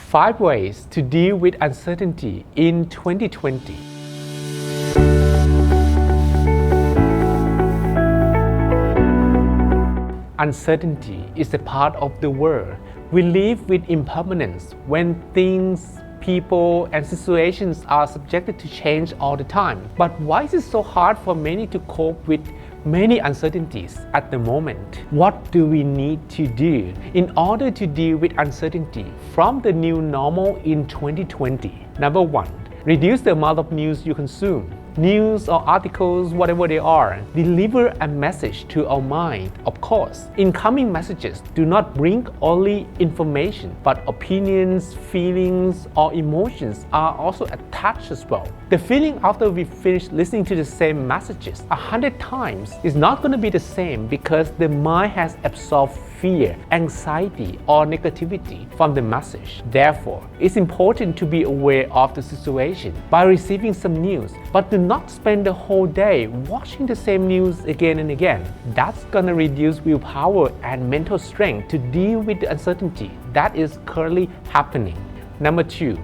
5 ways to deal with uncertainty in 2020. Uncertainty is a part of the world. We live with impermanence when things, people, and situations are subjected to change all the time. But why is it so hard for many to cope with many uncertainties at the moment? What do we need to do in order to deal with uncertainty from the new normal in 2020? Number 1. Reduce the amount of news you consume. News or articles, whatever they are, deliver a message to our mind. Of course, incoming messages do not bring only information, but opinions, feelings, or emotions are also attached as well. The feeling after we finish listening to the same messages 100 times is not going to be the same because the mind has absorbed fear, anxiety, or negativity from the message. Therefore, it's important to be aware of the situation by receiving some news, but do not spend the whole day watching the same news again and again. That's gonna reduce willpower and mental strength to deal with the uncertainty that is currently happening. Number 2.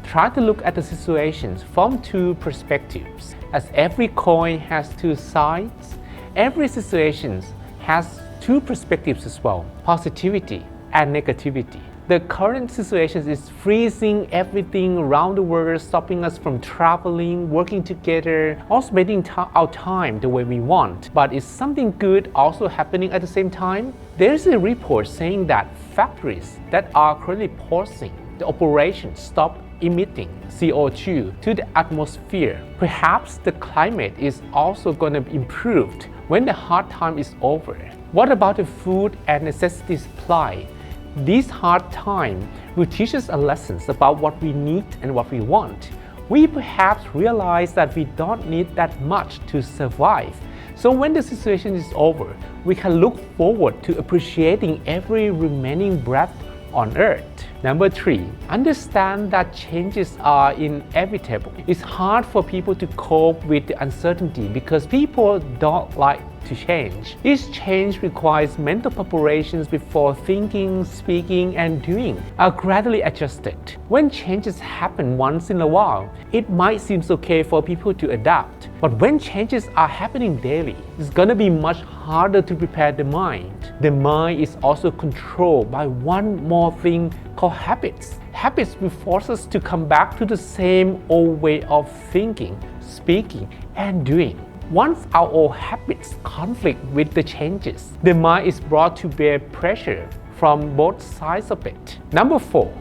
Try to look at the situations from 2 perspectives. As every coin has 2 sides, every situation has 2 perspectives as well, positivity and negativity. The current situation is freezing everything around the world, stopping us from traveling, working together, or spending our time the way we want. But is something good also happening at the same time? There is a report saying that factories that are currently pausing the operation stop emitting CO2 to the atmosphere. Perhaps the climate is also going to be improved when the hard time is over. What about the food and necessity supply? This hard time will teach us lessons about what we need and what we want. We perhaps realize that we don't need that much to survive. So when the situation is over, we can look forward to appreciating every remaining breath on earth. Number 3. Understand that changes are inevitable. It's hard for people to cope with the uncertainty because people don't like to change. Each change requires mental preparations before thinking, speaking, and doing are gradually adjusted. When changes happen once in a while, it might seem okay for people to adapt. But when changes are happening daily, it's gonna be much harder to prepare the mind. The mind is also controlled by one more thing called habits. Habits will force us to come back to the same old way of thinking, speaking, and doing. Once our old habits conflict with the changes, the mind is brought to bear pressure from both sides of it. Number 4.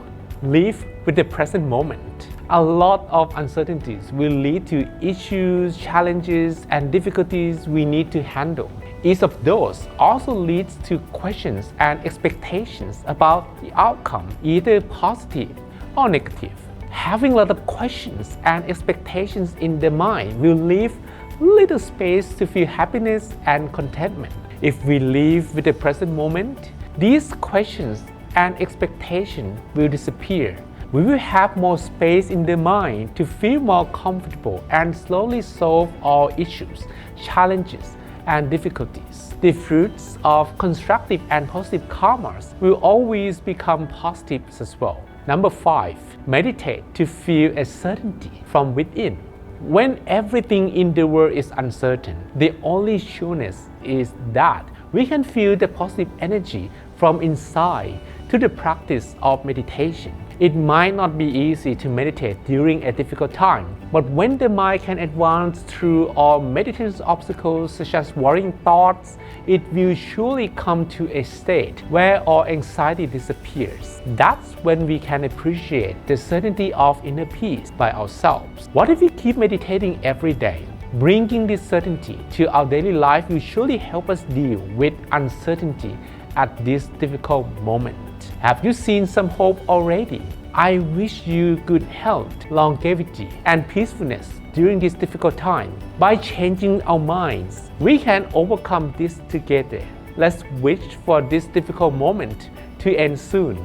Live with the present moment. A lot of uncertainties will lead to issues, challenges, and difficulties we need to handle. Each of those also leads to questions and expectations about the outcome, either positive or negative. Having a lot of questions and expectations in the mind will leave little space to feel happiness and contentment. If we live with the present moment, these questions and expectations will disappear. We will have more space in the mind to feel more comfortable and slowly solve all issues, challenges, and difficulties. The fruits of constructive and positive karmas will always become positive as well. Number 5. Meditate to feel a certainty from within. When everything in the world is uncertain, the only sureness is that we can feel the positive energy from inside to the practice of meditation. It might not be easy to meditate during a difficult time, but when the mind can advance through all meditation obstacles such as worrying thoughts, it will surely come to a state where all anxiety disappears. That's when we can appreciate the certainty of inner peace by ourselves. What if we keep meditating every day? Bringing this certainty to our daily life will surely help us deal with uncertainty at this difficult moment. Have you seen some hope already? I wish you good health, longevity, and peacefulness during this difficult time. By changing our minds, we can overcome this together. Let's wish for this difficult moment to end soon.